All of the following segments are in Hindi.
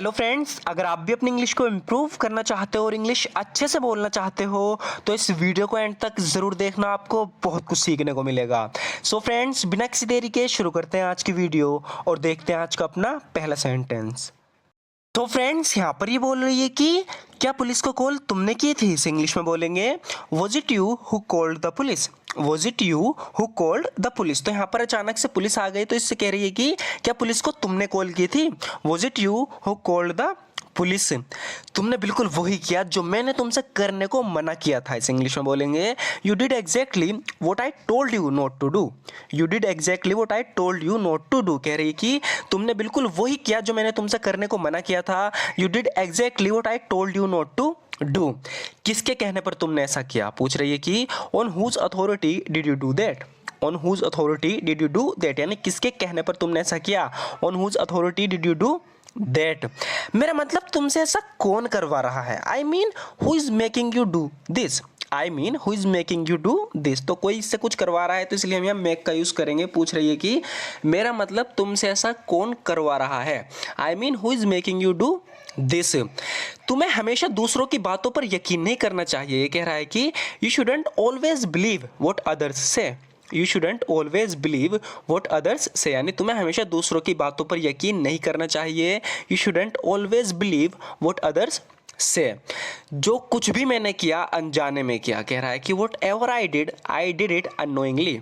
हेलो फ्रेंड्स, अगर आप भी अपनी इंग्लिश को इम्प्रूव करना चाहते हो और इंग्लिश अच्छे से बोलना चाहते हो तो इस वीडियो को एंड तक ज़रूर देखना, आपको बहुत कुछ सीखने को मिलेगा। सो फ्रेंड्स, बिना किसी देरी के शुरू करते हैं आज की वीडियो और देखते हैं आज का अपना पहला सेंटेंस। तो फ्रेंड्स, यहाँ पर ये बोल रही है कि क्या पुलिस को कॉल तुमने की थी? इसे इंग्लिश में बोलेंगे was it you who called the police. Was it you who called the police. तो यहाँ पर अचानक से पुलिस आ गई तो इससे कह रही है कि क्या पुलिस को तुमने कॉल की थी? Was it you who called the police. तुमने बिल्कुल वही किया जो मैंने तुमसे करने को मना किया था। इसे इंग्लिश में बोलेंगे you did exactly what I told you not to do. You did exactly what I told you not to do. कह रही कि तुमने बिल्कुल वही किया जो मैंने तुमसे करने को मना किया था। You did exactly what I told you not to do. किसके कहने पर तुमने ऐसा किया? पूछ रही है कि on whose authority did you do that. On whose authority did you do that, यानी किसके कहने पर तुमने ऐसा किया? On whose authority did you do that. मेरा मतलब तुमसे ऐसा कौन करवा रहा है? I mean who is making you do this. I mean who is making you do this. तो कोई इससे कुछ करवा रहा है तो इसलिए हम यहाँ मेक का यूज करेंगे। पूछ रही है कि मेरा मतलब तुमसे ऐसा कौन करवा रहा है? I mean who is making you do this. तुम्हें हमेशा दूसरों की बातों पर यकीन नहीं करना चाहिए। ये कह रहा है कि you shouldn't always believe what others say. You shouldn't always believe what others say, यानी तुम्हें हमेशा दूसरों की बातों पर यकीन नहीं करना चाहिए। You shouldn't always believe what others से। जो कुछ भी मैंने किया अनजाने में किया। कह रहा है कि what ever I did it unknowingly.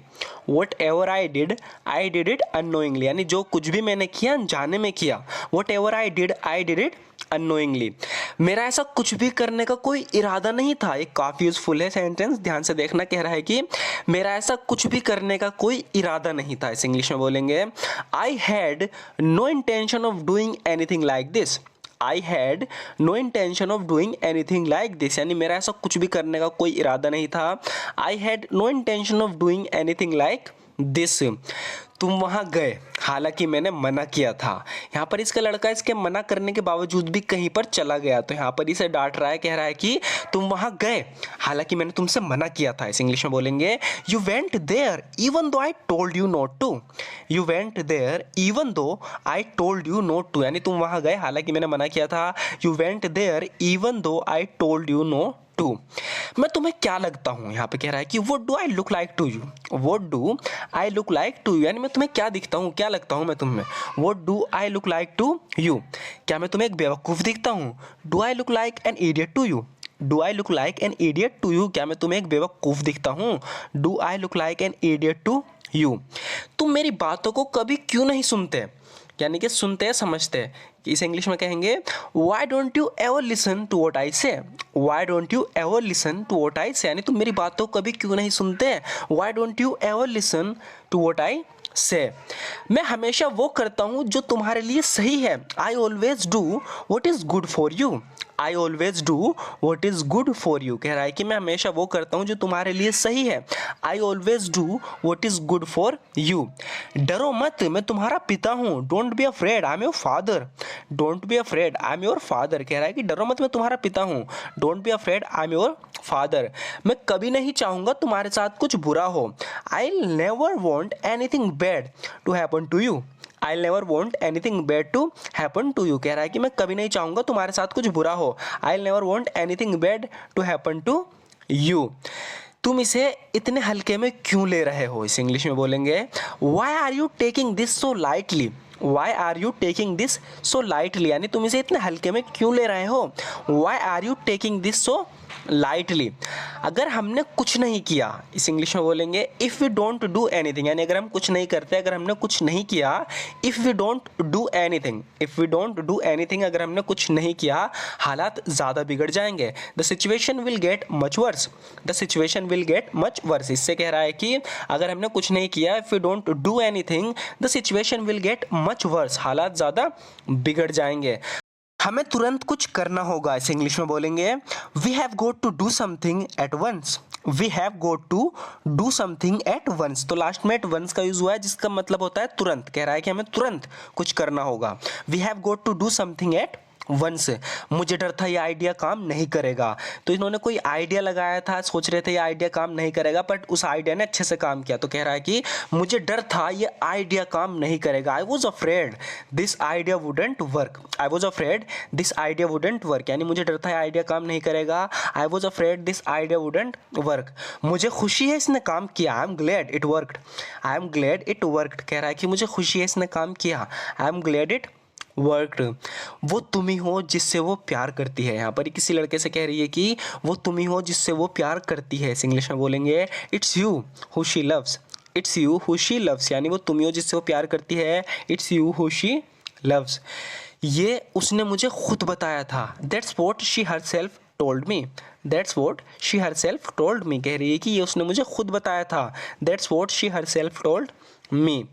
What ever I did it unknowingly, यानी जो कुछ भी मैंने किया अनजाने में किया। What ever I did it unknowingly. मेरा ऐसा कुछ भी करने का कोई इरादा नहीं था। एक काफ़ी यूजफुल है सेंटेंस, ध्यान से देखना। कह रहा है कि मेरा ऐसा कुछ भी करने का कोई इरादा नहीं था। इस इंग्लिश में बोलेंगे I had no intention of doing anything like this. I had no intention of doing anything like this, यानी मेरा ऐसा कुछ भी करने का कोई इरादा नहीं था। I had no intention of doing anything like this. तुम वहाँ गए हालांकि मैंने मना किया था। यहाँ पर इसका लड़का इसके मना करने के बावजूद भी कहीं पर चला गया तो यहाँ पर इसे डांट रहा है। कह रहा है कि तुम वहाँ गए हालांकि मैंने तुमसे मना किया था। इस इंग्लिश में बोलेंगे you went there even though I told you not to. You went there even though I told you not to, यानी तुम वहाँ गए हालांकि मैंने मना किया था। You went there even though I told you not to. मैं तुम्हें क्या लगता हूँ? यहाँ पे कह रहा है कि what do I look like to you. What do I look like to you, यानी मैं तुम्हें क्या दिखता हूँ, क्या लगता हूँ मैं तुम्हें। What do I look like to you. क्या मैं तुम्हें एक बेवकूफ़ दिखता हूँ? Do I look like an idiot to you. Do I look like an idiot to you, क्या मैं तुम्हें एक बेवकूफ़ दिखता हूँ? Do I look like an idiot to you. तुम मेरी बातों को कभी क्यों नहीं सुनते, यानी कि सुनते हैं समझते हैं। इसे इंग्लिश में कहेंगे why don't you ever listen to what I say. Why don't you ever listen to what I say, यानी तुम मेरी बातों को कभी क्यों नहीं सुनते। Why don't you ever listen to what I say. मैं हमेशा वो करता हूँ जो तुम्हारे लिए सही है। I always do what is good for you. I always do what is good for you. कह रहा है कि मैं हमेशा वो करता हूँ जो तुम्हारे लिए सही है। I always do what is good for you. डरो मत, मैं तुम्हारा पिता हूँ। Don't be afraid, I am your father. Don't be afraid, I am your father. कह रहा है कि डरो मत, मैं तुम्हारा पिता हूँ। Don't be afraid, I am your father. मैं कभी नहीं चाहूँगा तुम्हारे साथ कुछ बुरा हो। I never want anything bad to happen to you. I'll never want anything bad to happen to you। कह रहा है कि मैं कभी नहीं चाहूँगा तुम्हारे साथ कुछ बुरा हो। I'll never want anything bad to happen to you। तुम इसे इतने हल्के में क्यों ले रहे हो? इस इंग्लिश में बोलेंगे Why are you taking this so lightly? Why are you taking this so lightly, यानी तुम इसे इतने हल्के में क्यों ले रहे हो? Why are you taking this so lightly? अगर हमने कुछ नहीं किया, इस इंग्लिश में बोलेंगे if we don't do anything, यानी अगर हम कुछ नहीं करते, अगर हमने कुछ नहीं किया। If we don't do anything, if we don't do anything, अगर हमने कुछ नहीं किया हालात ज़्यादा बिगड़ जाएंगे। The situation will get much worse. The situation will get much worse. इससे कह रहा है कि अगर हमने कुछ नहीं किया, if we don't do anything the situation will get much worse, हालात ज़्यादा बिगड़ जाएंगे। हमें तुरंत कुछ करना होगा। इसे इंग्लिश में बोलेंगे we have got to do something at once. We have got to do something at once. तो लास्ट में एट वंस का यूज हुआ है जिसका मतलब होता है तुरंत। कह रहा है कि हमें तुरंत कुछ करना होगा। We have got to do something at once, मुझे डर था ये आइडिया काम नहीं करेगा। तो इन्होंने कोई आइडिया लगाया था, सोच रहे थे ये आइडिया काम नहीं करेगा, बट उस आइडिया ने अच्छे से काम किया। तो कह रहा है कि मुझे डर था ये आइडिया काम नहीं करेगा। I was afraid this idea wouldn't work. I was afraid this idea wouldn't work, यानी मुझे डर था ये आइडिया काम नहीं करेगा। I was afraid this idea wouldn't work. मुझे खुशी है इसने काम किया। I am glad it worked. I am glad it worked, कह रहा है कि मुझे खुशी है इसने काम किया। I am glad it worked. वो तुम ही हो जिससे वो प्यार करती है। यहाँ पर किसी लड़के से कह रही है कि वो तुम ही हो जिससे वो प्यार करती है। इस इंग्लिश में बोलेंगे it's you who she loves. It's you who she loves, यानी वो तुम ही हो जिससे वो प्यार करती है। It's you who she loves. ये उसने मुझे खुद बताया था। That's what she herself told me. That's what she herself told me, कह रही है कि ये उसने मुझे खुद बताया था। That's what she herself told me.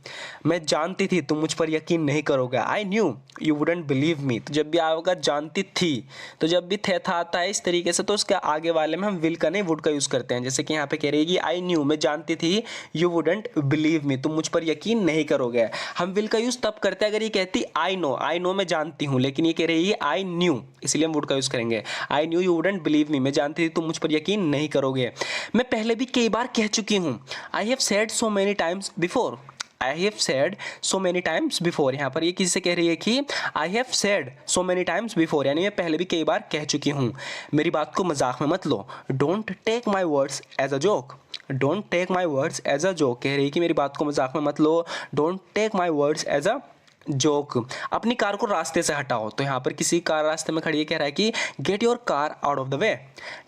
मैं जानती थी तुम मुझ पर यकीन नहीं करोगे। I knew you wouldn't believe me. तो जब भी आएगा जानती थी, तो जब भी थे था आता है इस तरीके से, तो उसके आगे वाले में हम विल का नहीं वुड का यूज़ करते हैं। जैसे कि यहाँ पे कह रही है कि आई न्यू, मैं जानती थी, यू वुडेंट बिलीव मी, तुम मुझ पर यकीन नहीं करोगे। हम विल का यूज़ तब करते हैं अगर ये कहती आई नो मैं जानती हूँ, लेकिन ये कह रही है आई न्यू, इसलिए हम वुड का यूज़ करेंगे। I knew you wouldn't believe me, मैं जानती थी तुम मुझ पर यकीन नहीं करोगे। मैं पहले भी कई बार कह चुकी हूँ। I have said so many times before. I have said so many times before, यहाँ पर ये किसी से कह रही है कि I have said so many times before, यानी मैं पहले भी कई बार कह चुकी हूँ। मेरी बात को मजाक में मत लो। Don't take my words as a joke. Don't take my words as a joke, कह रही है कि मेरी बात को मजाक में मत लो। Don't take my words as a joke. अपनी कार को रास्ते से हटाओ। तो यहाँ पर किसी कार रास्ते में खड़ी है, कह रहा है कि get your car out of the way.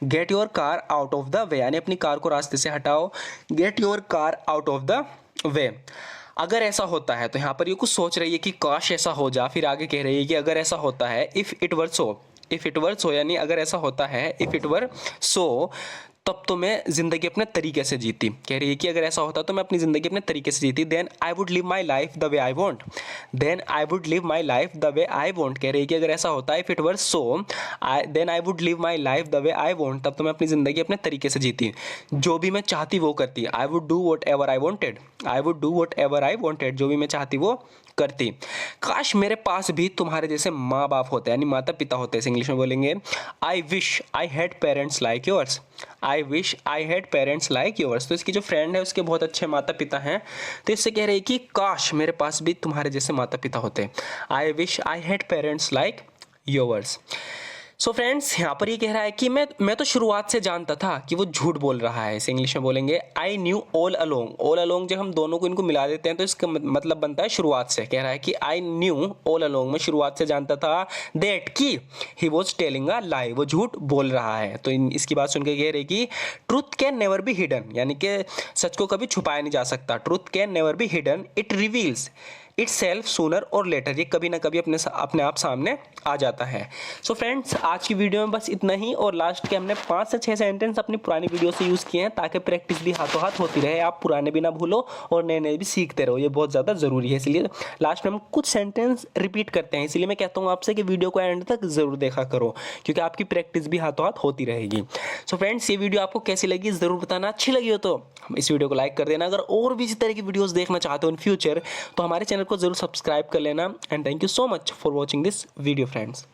Get your car out of the way, यानी अपनी कार को रास्ते से हटाओ। Get your car out of the way. अगर ऐसा होता है, तो यहाँ पर ये कुछ सोच रही है कि काश ऐसा हो जा, फिर आगे कह रही है कि अगर ऐसा होता है, if it were so. If it were so, यानी अगर ऐसा होता है, इफ़ इट वर सो, तब तो मैं ज़िंदगी अपने तरीके से जीती। कह रही है कि अगर ऐसा होता तो मैं अपनी ज़िंदगी अपने तरीके से जीती। Then I would live my life the way I want. Then I would live my life the way I want, कह रही है कि अगर ऐसा होता है, if it were so, then I would live my life the way I want, तब तो मैं अपनी ज़िंदगी अपने तरीके से जीती, जो भी मैं चाहती वो करती। I would do what ever I wanted. I would do what ever I wanted, जो भी मैं चाहती वो करती। काश मेरे पास भी तुम्हारे जैसे माँ बाप होते, यानी माता पिता होते। इस इंग्लिश में बोलेंगे I wish I had parents like yours. I wish I had parents like yours. तो इसकी जो फ्रेंड है उसके बहुत अच्छे माता पिता हैं, तो इससे कह रही है कि काश मेरे पास भी तुम्हारे जैसे माता पिता होते। I wish I had parents like yours. So friends, यहाँ पर ये कह रहा है कि मैं तो शुरुआत से जानता था कि वो झूठ बोल रहा है। इसे इंग्लिश में बोलेंगे I knew all along. All along जब हम दोनों को इनको मिला देते हैं तो इसका मतलब बनता है शुरुआत से। कह रहा है कि आई न्यू ऑल अलोंग, मैं शुरुआत से जानता था, दैट कि ही वॉज टेलिंग अ लाई, वो झूठ बोल रहा है। तो इसकी बात सुन के कह रही कि truth can never be hidden, यानी कि सच को कभी छुपाया नहीं जा सकता। Truth can never be hidden, it reveals it's self sooner और लेटर, ये कभी ना कभी अपने आप सामने आ जाता है। सो फ्रेंड्स, आज की वीडियो में बस इतना ही, और लास्ट के हमने 5 से 6 सेंटेंस अपनी पुरानी वीडियो से यूज़ किए हैं ताकि प्रैक्टिस भी हाथों हाथ होती रहे, आप पुराने भी ना भूलो और नए नए भी सीखते रहो, ये बहुत ज़्यादा ज़रूरी है। इसलिए लास्ट में हम कुछ सेंटेंस रिपीट करते हैं। इसलिए मैं कहता हूँ आपसे कि वीडियो को एंड तक ज़रूर देखा करो, क्योंकि आपकी प्रैक्टिस भी हाथों हाथ होती रहेगी। सो फ्रेंड्स, ये वीडियो आपको कैसी लगी ज़रूर बताना। अच्छी लगी हो तो इस वीडियो को लाइक कर देना। अगर और भी इसी तरह की वीडियोज़ देखना चाहते हो इन फ्यूचर, तो हमारे चैनल को जरूर सब्सक्राइब कर लेना। And thank you so much for watching this video friends.